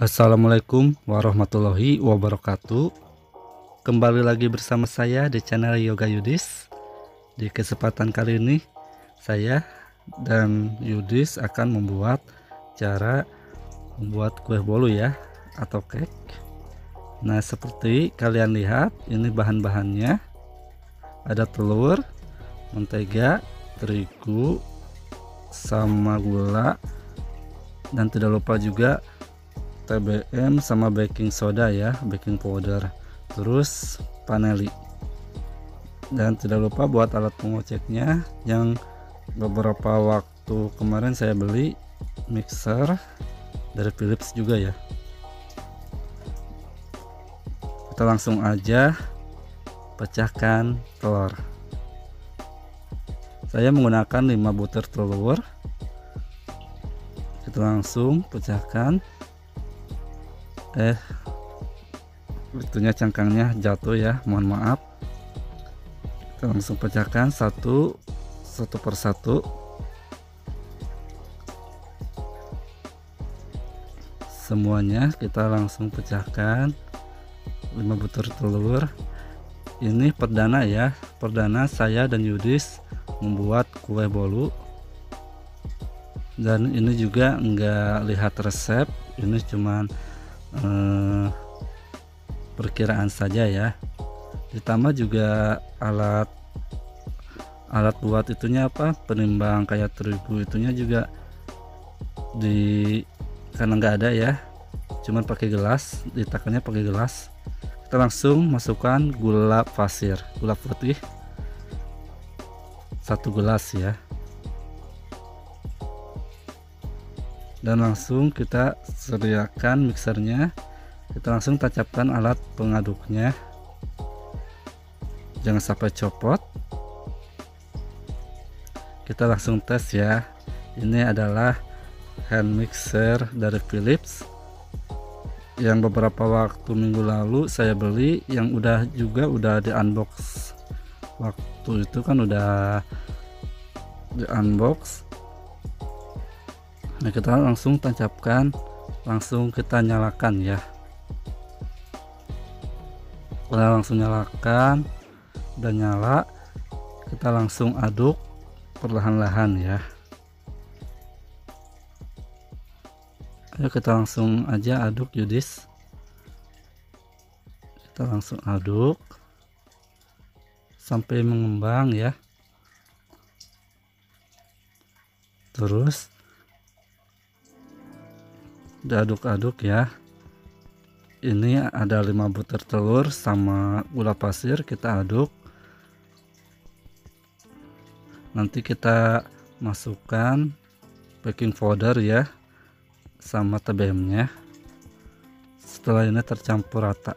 Assalamualaikum warahmatullahi wabarakatuh. Kembali lagi bersama saya di channel Yoga Yudis. Di kesempatan kali ini saya dan Yudis akan membuat cara membuat kue bolu ya, atau cake. Nah, seperti kalian lihat, ini bahan-bahannya. Ada telur, mentega, terigu, sama gula, dan tidak lupa juga TBM sama baking soda ya, baking powder, terus vanili, dan tidak lupa buat alat pengoceknya yang beberapa waktu kemarin saya beli mixer dari Philips juga ya. Kita langsung aja pecahkan telur. Saya menggunakan 5 butir telur. Kita langsung pecahkan. Itunya cangkangnya jatuh ya, mohon maaf. Kita langsung pecahkan satu persatu. Semuanya kita langsung pecahkan. 5 butir telur. Ini perdana ya, perdana saya dan Yudis membuat kue bolu. Dan ini juga enggak lihat resep, ini cuman perkiraan saja ya. Ditambah juga alat buat itunya apa, penimbang kayak terigu itunya juga karena nggak ada ya, cuman pakai gelas, ditakannya pakai gelas. Kita langsung masukkan gula pasir, gula putih 1 gelas ya, dan langsung kita sediakan mixernya. Kita langsung tancapkan alat pengaduknya, jangan sampai copot. Kita langsung tes ya. Ini adalah hand mixer dari Philips yang beberapa waktu minggu lalu saya beli, yang udah di unbox. Waktu itu kan udah di unbox. Nah, kita langsung tancapkan, langsung kita nyalakan ya. Kita langsung nyalakan, udah nyala, kita langsung aduk perlahan-lahan ya. Ayo kita langsung aja aduk Yudis. Kita langsung aduk sampai mengembang ya. Terus diaduk-aduk ya. Ini ada 5 butir telur sama gula pasir, kita aduk. Nanti kita masukkan baking powder ya, sama TBM nya. Setelah ini tercampur rata,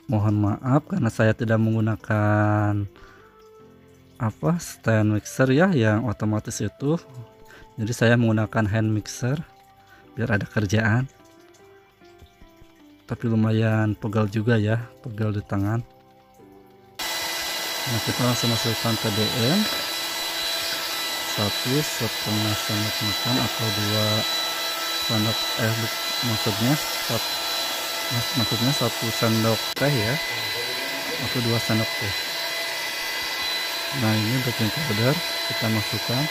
mohon maaf karena saya tidak menggunakan stand mixer ya yang otomatis itu, jadi saya menggunakan hand mixer biar ada kerjaan. Tapi lumayan pegal juga ya, pegal di tangan. Nah, kita langsung masukkan TBM 1,5 sendok makan atau 2 sendok maksudnya 1 sendok teh ya, atau 2 sendok teh. Nah, ini baking powder kita masukkan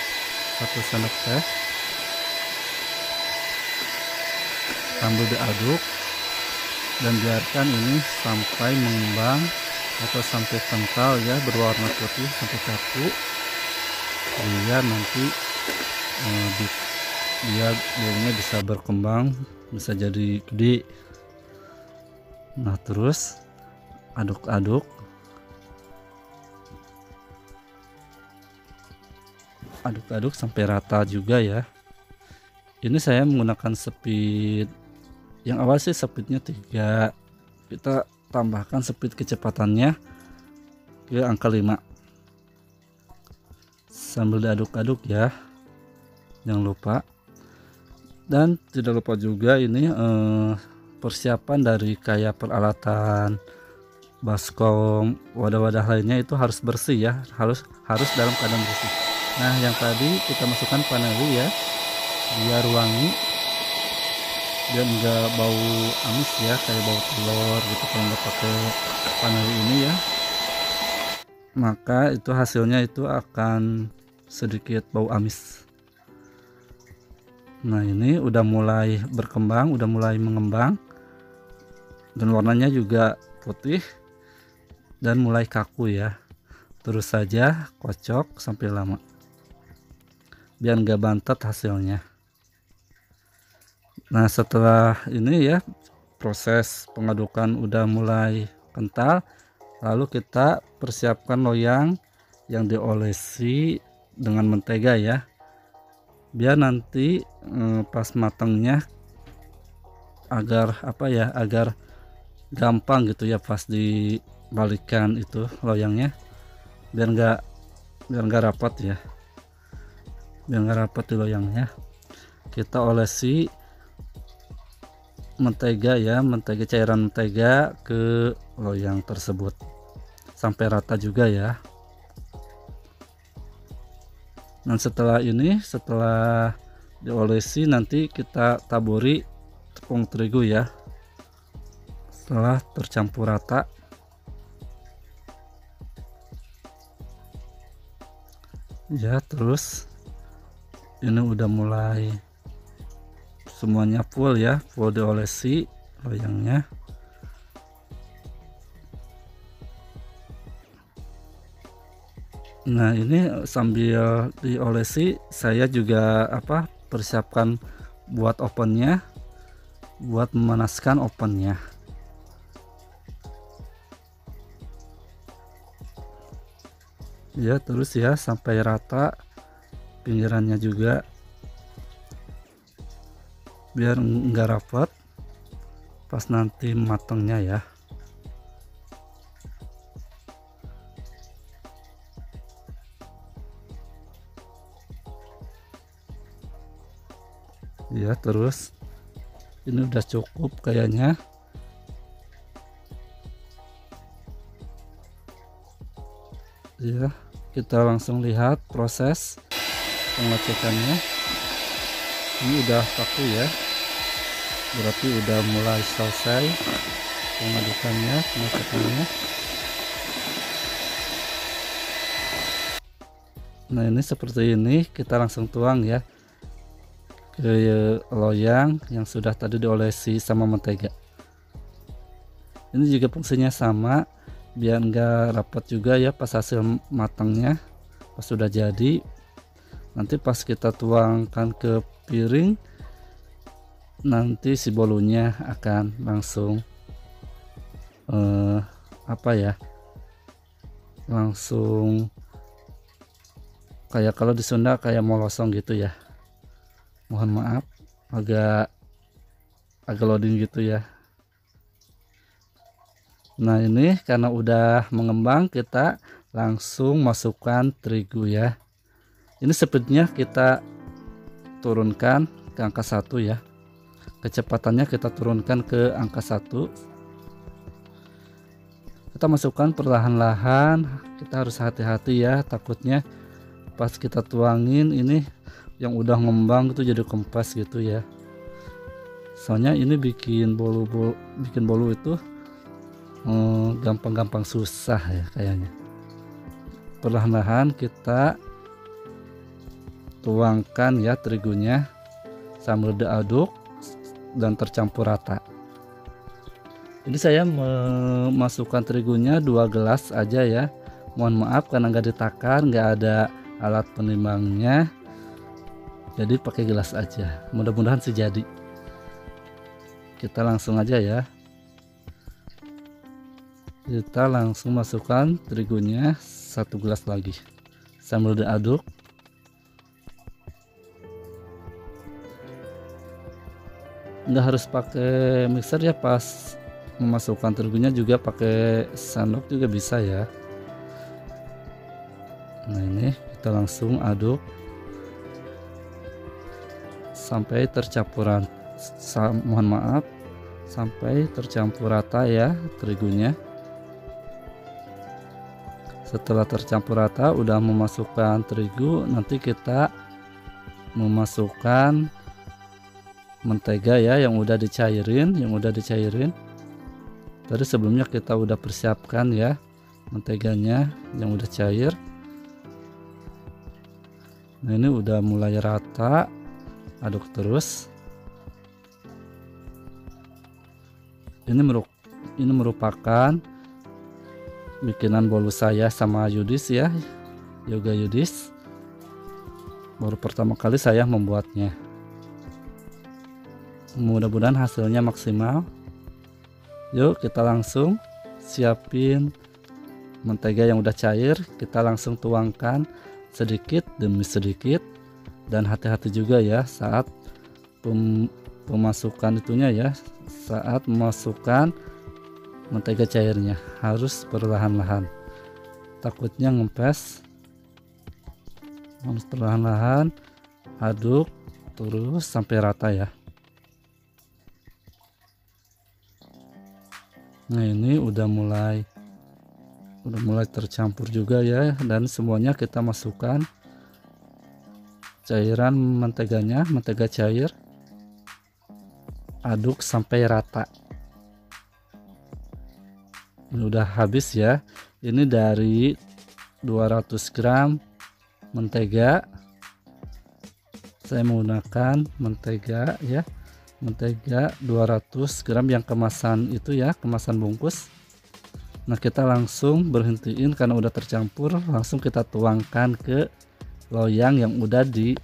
1 sendok teh sambil diaduk, dan biarkan ini sampai mengembang atau sampai kental ya, berwarna putih sampai kaku, biar nanti biar bolunya bisa berkembang, bisa jadi gede. Nah, terus aduk-aduk sampai rata juga ya. Ini saya menggunakan speed yang awal sih, speednya 3, kita tambahkan speed kecepatannya ke angka 5 sambil diaduk-aduk ya, jangan lupa. Dan tidak lupa juga ini persiapan dari kayak peralatan baskom, wadah-wadah lainnya itu harus bersih ya, harus dalam keadaan bersih. Nah, yang tadi kita masukkan vanili ya, biar wangi dan enggak bau amis ya, kayak bau telur gitu kalau nggak pakai vanili ini ya. Maka itu hasilnya itu akan sedikit bau amis. Nah, ini udah mulai berkembang, udah mulai mengembang, dan warnanya juga putih dan mulai kaku ya. Terus saja kocok sampai lama biar nggak bantet hasilnya. Nah, setelah ini ya, proses pengadukan udah mulai kental, lalu kita persiapkan loyang yang diolesi dengan mentega ya, biar nanti pas matangnya agar apa ya, agar gampang gitu ya pas dibalikan itu loyangnya, biar nggak rapat ya, biar nggak rapat di loyangnya. Kita olesi mentega ya, mentega, cairan mentega ke loyang tersebut sampai rata juga ya. Dan setelah ini, setelah diolesi, nanti kita taburi tepung terigu ya. Setelah tercampur rata, ya, terus ini udah mulai semuanya full ya, full diolesi loyangnya. Nah, ini sambil diolesi saya juga persiapkan buat ovennya, buat memanaskan ovennya ya. Terus ya sampai rata pinggirannya juga, biar enggak rapat pas nanti matangnya ya. Ya, terus ini udah cukup kayaknya ya. Kita langsung lihat proses pengecekannya. Ini udah kaku ya, berarti udah mulai selesai pengadukannya, pengecekannya. Nah, ini seperti ini, kita langsung tuang ya ke loyang yang sudah tadi diolesi sama mentega. Ini juga fungsinya sama, biar enggak rapat juga ya pas hasil matangnya, pas sudah jadi. Nanti pas kita tuangkan ke piring, nanti si bolunya akan langsung langsung kayak kalau di Sunda kayak molosong gitu ya. Mohon maaf, agak loading gitu ya. Nah, ini karena udah mengembang, kita langsung masukkan terigu ya. Ini speednya kita turunkan ke angka 1 ya, kecepatannya kita turunkan ke angka 1. Kita masukkan perlahan-lahan, kita harus hati-hati ya, takutnya pas kita tuangin ini yang udah ngembang itu jadi kempes gitu ya. Soalnya ini bikin bolu itu gampang-gampang susah ya kayaknya. Perlahan-lahan kita tuangkan ya terigunya sambil diaduk dan tercampur rata. Ini saya memasukkan terigunya 2 gelas aja ya. Mohon maaf karena nggak ditakar, nggak ada alat penimbangnya, jadi pakai gelas aja. Mudah-mudahan sih jadi. Kita langsung aja ya, kita langsung masukkan terigunya 1 gelas lagi sambil diaduk. Nggak harus pakai mixer ya, pas memasukkan terigunya juga pakai sendok juga bisa ya. Nah, ini kita langsung aduk sampai tercampuran, mohon maaf, sampai tercampur rata ya terigunya. Setelah tercampur rata, udah memasukkan terigu, nanti kita memasukkan mentega ya yang udah dicairin, tadi sebelumnya kita udah persiapkan ya menteganya yang udah cair. Nah, ini udah mulai rata, aduk terus. Ini merupakan bikinan bolu saya sama Yudis ya, Yoga Yudis. Baru pertama kali saya membuatnya. Mudah-mudahan hasilnya maksimal. Yuk kita langsung siapin mentega yang udah cair, kita langsung tuangkan sedikit demi sedikit, dan hati-hati juga ya saat pemasukan itunya ya, saat memasukkan mentega cairnya harus perlahan-lahan, takutnya ngempes. Harus perlahan-lahan aduk terus sampai rata ya. Nah, ini udah mulai tercampur juga ya, dan semuanya kita masukkan cairan menteganya, mentega cair, aduk sampai rata. Ini udah habis ya, ini dari 200 gram mentega saya menggunakan mentega ya, mentega 200 gram yang kemasan itu ya, kemasan bungkus. Nah, kita langsung berhentiin karena udah tercampur, langsung kita tuangkan ke loyang yang udah diolesi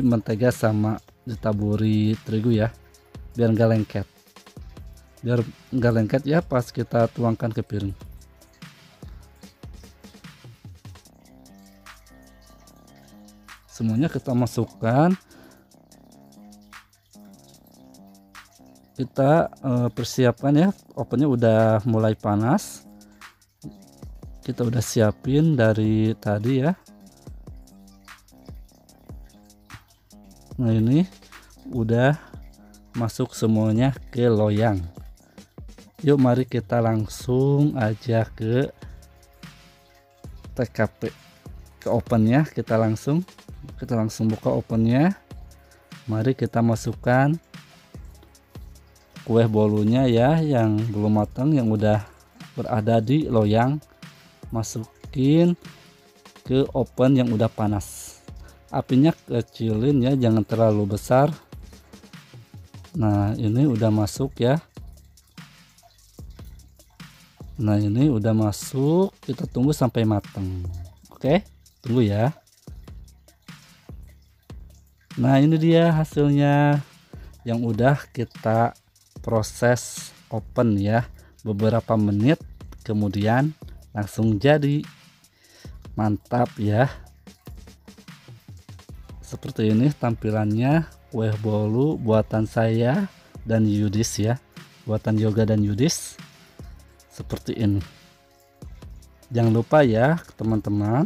mentega sama ditaburi terigu ya, biar nggak lengket ya pas kita tuangkan ke piring. Semuanya kita masukkan, kita persiapkan ya, ovennya udah mulai panas, kita udah siapin dari tadi ya. Nah, ini udah masuk semuanya ke loyang. Yuk mari kita langsung aja ke TKP, ke ovennya. Kita langsung buka ovennya. Mari kita masukkan kue bolunya ya yang belum matang, yang udah berada di loyang, masukin ke oven yang udah panas. Apinya kecilin ya, jangan terlalu besar. Nah, ini udah masuk ya. Nah, ini udah masuk, kita tunggu sampai matang. Oke, tunggu ya. Nah, ini dia hasilnya yang udah kita proses oven ya, beberapa menit kemudian langsung jadi. Mantap ya, seperti ini tampilannya kue bolu buatan saya dan Yudis ya, buatan Yoga dan Yudis, seperti ini. Jangan lupa ya teman-teman,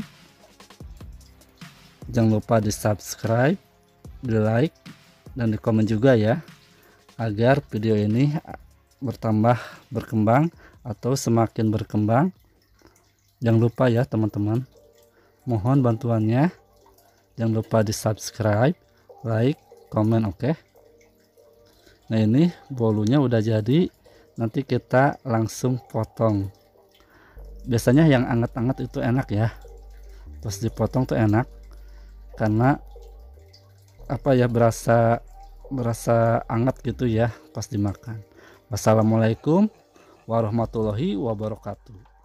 jangan lupa di subscribe, di like, dan di komen juga ya, agar video ini berkembang atau semakin berkembang. Jangan lupa ya teman-teman, mohon bantuannya. Jangan lupa di subscribe, like, komen, oke. Nah, ini bolunya udah jadi, nanti kita langsung potong. Biasanya yang anget-anget itu enak ya, pas dipotong tuh enak, karena apa ya, berasa anget gitu ya pas dimakan. Wassalamualaikum warahmatullahi wabarakatuh.